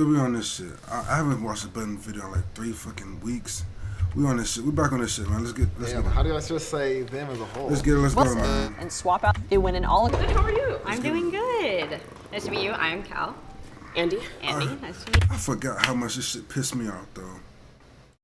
we on this shit. I haven't watched a Button video in like 3 fucking weeks. We on this shit. We back on this shit, man. Let's get it. How do I just say them as a whole? Let's get it. Let's go, man. And swap out. It went in all. Good, how are you? I'm doing good. Nice to meet you. I'm Cal. Andy. Andy, nice to meet you. I forgot how much this shit pissed me off, though.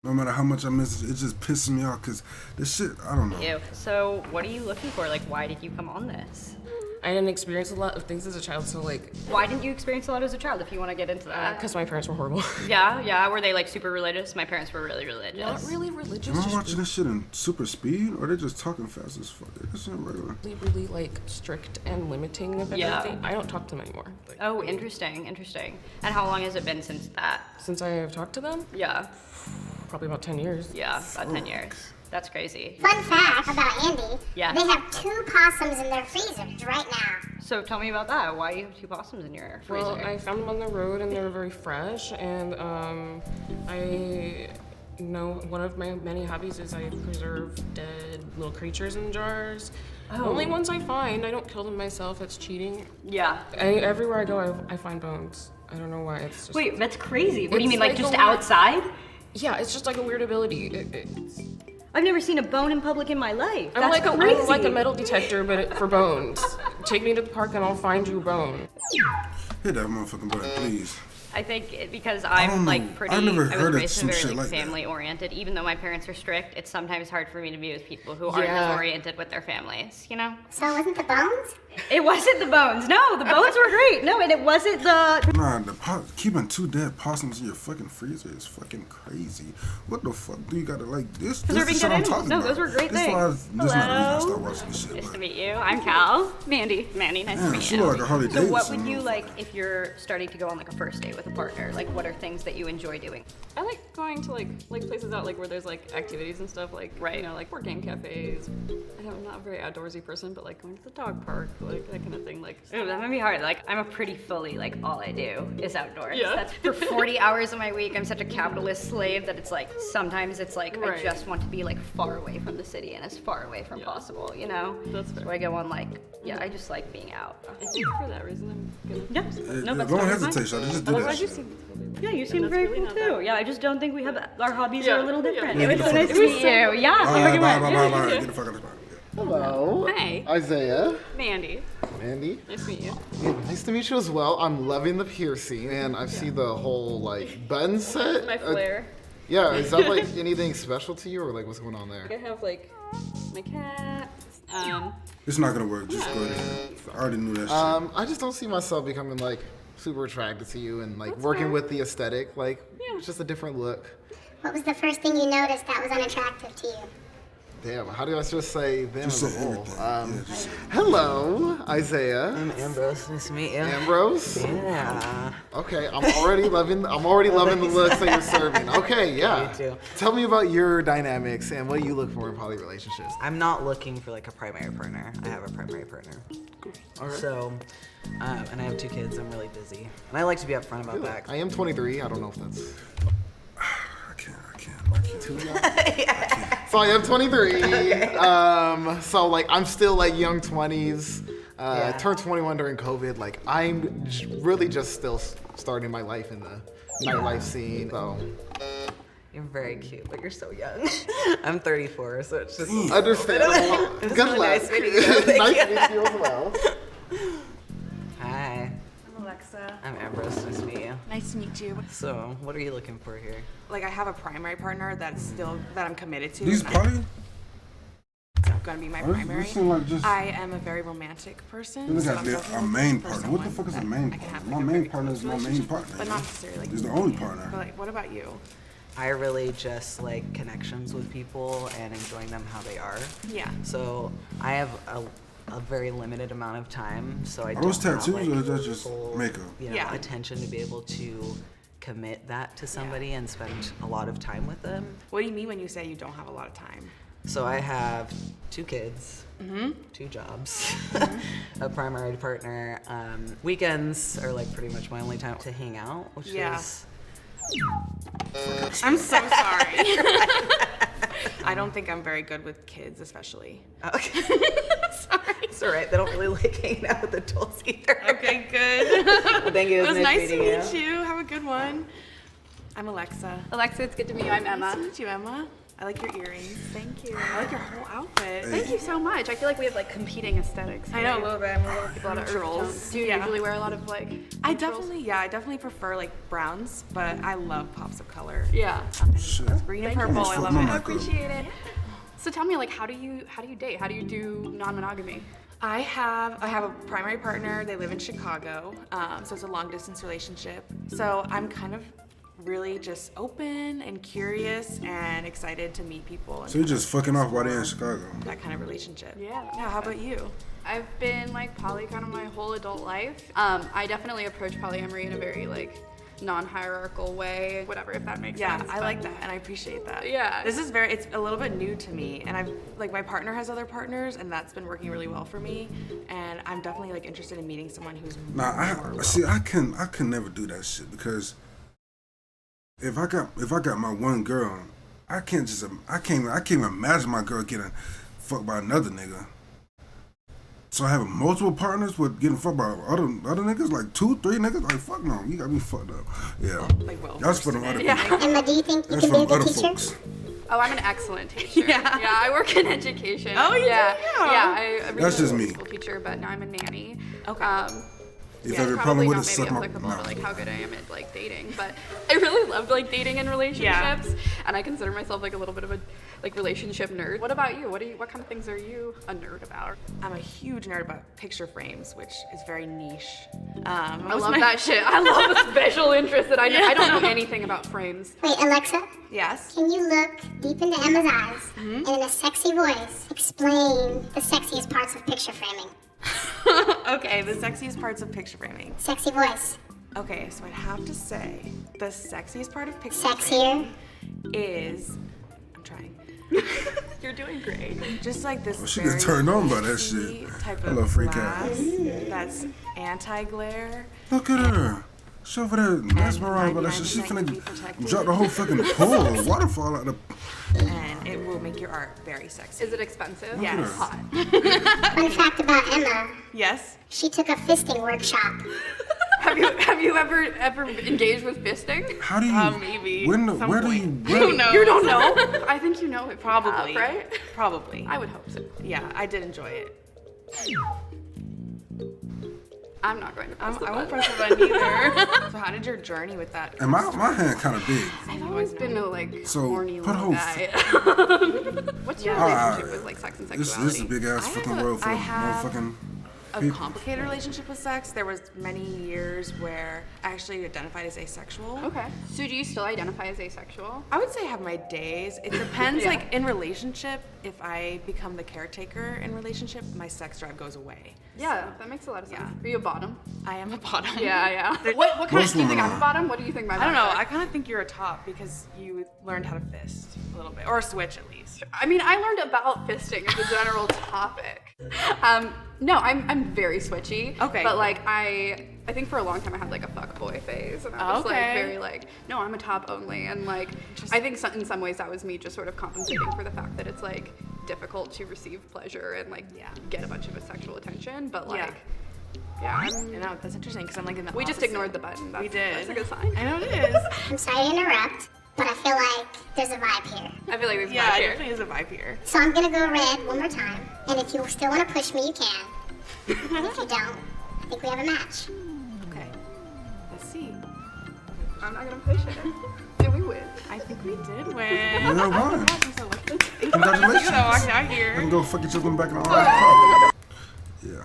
No matter how much I miss it, it just pisses me off because this shit, I don't know. Ew. So, what are you looking for? Like, why did you come on this? I didn't experience a lot of things as a child, so like. Why didn't you experience a lot as a child, if you want to get into that? Because my parents were horrible. Yeah. Were they like super religious? My parents were really religious. Not really religious. Am I Just watching this shit in super speed or they just talking fast as fuck? This ain't regular. really like strict and limiting of everything. Yeah. I don't talk to them anymore. Like, Oh, interesting. And how long has it been since that? since I have talked to them, Yeah, probably about 10 years. about 10 years. That's crazy. Fun fact about Andy, Yeah. they have 2 possums in their freezers right now. So tell me about that. Why do you have 2 possums in your freezer? Well, I found them on the road and they were very fresh, and I know one of my many hobbies is I preserve dead little creatures in jars. Only ones I find. I don't kill them myself. It's cheating. Yeah. Everywhere I go, I find bones. I don't know why. It's just. Wait, that's crazy. What do you It's mean, like like just a weird- outside? Yeah, it's just like a weird ability. I've never seen a bone in public in my life. I'm That's like crazy. I'm like a metal detector, but for bones. Take me to the park and I'll find you a bone. Hit that motherfucking button, please. I think because don't I'm know. like pretty, I've never I heard of was raised some very shit like like that. family oriented. Even though my parents are strict, it's sometimes hard for me to be with people who aren't Yeah. as oriented with their families, you know? So it wasn't the bones? It wasn't the bones. No, the bones were great. No, and it wasn't the... Nah, keeping 2 dead possums in your fucking freezer is fucking crazy. What the fuck do you gotta like this? Preserving This is dead what I'm animals. talking No, about. those were great This things. Why this is not the reason I started Hello. watching this shit. Nice to but- meet you. I'm Cal. Mandy, nice to Damn, meet she you. look like a Harley So what Davidson would you motherfucker. like if you're starting to go on like a first date with a partner? Like what are things that you enjoy doing? I like going to like places out like where there's like activities and stuff like Right. you know like board game cafes. I'm not a very outdoorsy person, but like going to the dog park, like that kind of thing. Like Ooh, that might be hard. Like, I'm a pretty fully, like, all I do is outdoors. Yeah. That's for 40 hours of my week. I'm such a capitalist slave that it's like, sometimes it's like, I Right. just want to be, like, far away from the city and as far away from Yeah. possible, you know? That's fair. So I go on, like, yeah, I just like being out. I think for that reason I'm gonna. Yeah. No, that's Don't totally hesitate, fine. Shawty. Just do Otherwise, that you shit. seem Yeah, you And seem that's very really cool not too. that- Yeah, I just don't think we have, our hobbies Yeah. are a little Yeah. different. Yeah, It was get so the nice fuck to out. meet you. Yeah, have a good Bye, one. bye, bye, bye. Get the fuck out of this bar. Hello. Hey. Isaiah. Mandy, Andy. nice to meet you. Yeah, nice to meet you as well. I'm loving the piercing, and I see the whole like button set. My flair. Yeah, is that like anything special to you, or like what's going on there? I have like my cat. It's not gonna work. Just go ahead. I already knew that shit. I just don't see myself becoming like super attracted to you and like working fair. with the aesthetic. Like, it's just a different look. What was the first thing you noticed that was unattractive to you? Damn, how do I just say them Just as a say whole? everything. Yeah, just say Hello, Isaiah. I'm Ambrose. Nice to meet you. Ambrose. Yeah. Okay, I'm already loving the looks that you're serving. Okay, yeah. Me too. Tell me about your dynamics and what you look for in poly relationships. I'm not looking for like a primary partner. I have a primary partner. All right. So, and I have 2 kids. I'm really busy, and I like to be upfront about that. I am 23. I don't know if that's I can't. too young. So I am 23. So like I'm still like young 20s. Yeah. Turned 21 during COVID. Like I'm really just still starting my life in the nightlife scene. So You're very cute, but you're so young. I'm 34, so it's just. understandable. It's Good really luck. nice meeting you. Thank Nice you. to meet you as well. Hi, I'm Alexa. I'm Ambrose. Nice to meet you. Nice to meet you. So, what are you looking for here? Like I have a primary partner that's still that I'm committed to. These and poly? that's gonna be my This primary. seem like just. I am a very romantic person. Look so at I'm that, looking a main for partner. What the someone fuck is a that main I can have, partner? like, My a main very partner close is my main relationship, partner. but not necessarily like. He's the only companion. partner. But like, what about you? I really just like connections with people and enjoying them how they are. Yeah. So I have a very limited amount of time, so I Are don't those have, tattoos like, or is that just full, makeup? You know, Yeah. attention to be able to commit that to somebody and spend a lot of time with them. What do you mean when you say you don't have a lot of time? So I have 2 kids, Mm-hmm. 2 jobs, a primary partner. Weekends are like pretty much my only time to hang out, which Yeah. is I'm so sorry. I don't think I'm very good with kids, especially. okay. Sorry. It's all right. They don't really like hanging out with adults either. Okay, good. Well, thank you. It was nice to meeting meet you. Have a good one. I'm Alexa. Alexa, it's good to meet you. I'm Nice Emma. to meet you, Emma. I like your earrings. Thank you. I like your whole outfit. Thank you so much. I feel like we have like competing aesthetics. I know a right? little bit. I'm a little A lot of neutrals. neutrals. Do you Yeah. usually wear a lot of like I neutrals? definitely prefer like browns, but I love pops of color. Yeah. Shit. Green and Thank you. purple, I Almost love fucked my it. mic up. Appreciate it. So tell me, like, how do you date? How do you do non-monogamy? I have a primary partner. They live in Chicago, so it's a long distance relationship. So I'm kind of really just open and curious and excited to meet people. And So you're just fucking off while they're in Chicago. that kind of relationship. Yeah. Yeah. How about you? I've been like poly kind of my whole adult life. I definitely approach polyamory in a very like non-hierarchical way, whatever, if that makes Yeah, sense. I but- like that, and I appreciate that. Yeah. This is it's a little bit new to me, and I've like my partner has other partners, and that's been working really well for me. And I'm definitely like interested in meeting someone who's Nah, more see, I can never do that shit because if I got my one girl, I can't even imagine my girl getting fucked by another nigga. So I have multiple partners with getting fucked by other niggas, like 2-3 niggas. Like fuck no, you got me fucked up. Yeah, like well. that's for them other Yeah. people. Emma, do you think you That's can be for a them good other teacher? folks. Oh, I'm an excellent teacher. Yeah. Yeah, I work in education. Oh, you do? yeah. Yeah. Yeah, I originally That's just was a me. school teacher, but now I'm a nanny. Okay. If Yeah, every it's problem probably with not it, maybe suck my applicable to mouth. like how good I am at like dating, but I really loved like dating and relationships, and I consider myself like a little bit of a like relationship nerd. What about you? What kind of things are you a nerd about? I'm a huge nerd about picture frames, which is very niche. I love that shit. I love the special interest that I know. I don't know anything about frames. Wait, Alexa, Yes. can you look deep into Emma's eyes and in a sexy voice explain the sexiest parts of picture framing? Okay, the sexiest parts of picture framing. Sexy voice. Okay, so I'd have to say the sexiest part of picture Sexier. framing is I'm trying. You're doing great. Just like this. She very gets turned on by that easy shit. Type I of love freak glass that's anti-glare. Look at her. She over there mesmerized by that shit. She 99% finna UV protected. drop the whole fucking pool, waterfall out the. And it will make your art very sexy. Is it expensive? Yes. Hot. Fun fact about Emma, Yes. she took a fisting workshop. Have you ever engaged with fisting? How do you? Maybe. Where do you? Who knows? You don't know? I think you know it. Probably. right? Probably. I would hope so. Yeah, I did enjoy it. I'm not going to press the I won't button. press the button either. So how did your journey with that? And my hand kind of big. I've always been a like So, horny put little a guy. What's your Ah, relationship with like sex and This sexuality? is a big ass I fucking have a- world for I have motherfucking A people. complicated relationship with sex. There was many years where I actually identified as asexual. Okay. So do you still identify as asexual? I would say I have my days. It depends. Yeah. Like in relationship, if I become the caretaker in relationship, my sex drive goes away. Yeah, that makes a lot of sense. Yeah. Are you a bottom? I am a bottom. Yeah. What kind Most of do you think women I'm a are. bottom? What do you think my I don't bottom know. is? I kind of think you're a top because you learned how to fist a little bit, or switch at least. I mean, I learned about fisting as a general topic. No, I'm very switchy. Okay. But like I think for a long time I had like a fuckboy phase, and I was like Okay. very like, no, I'm a top only, and like I think in some ways that was me just sort of compensating for the fact that it's like difficult to receive pleasure and like get a bunch of sexual attention, but like. Yeah, You know, that's interesting because I'm like in the we just opposite. ignored the button. That's, We did. That's a good sign. I know it is. I'm sorry to interrupt, but I feel like there's a vibe here. I feel like there's Yeah, vibe it here. definitely is a vibe here. So I'm gonna go red one more time, and if you still want to push me, you can. And if you don't, I think we have a match. Okay. Let's see. I'm not gonna push it. Did we win? I think we did win. You know why? I'm so lucky. Congratulations. So I walked out I here. can go fuck each other back in the car. Yeah.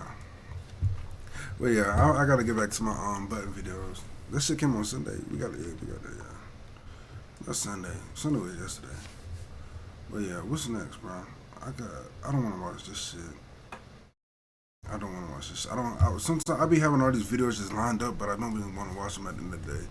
Well, yeah, I gotta get back to my button videos. That shit came on Sunday. We got it. Yeah. That's Sunday. Sunday was yesterday. But yeah, what's next, bro? I don't want to watch this shit. I don't want to watch this shit. Sometimes I be having all these videos just lined up, but I don't really want to watch them at the end of the day.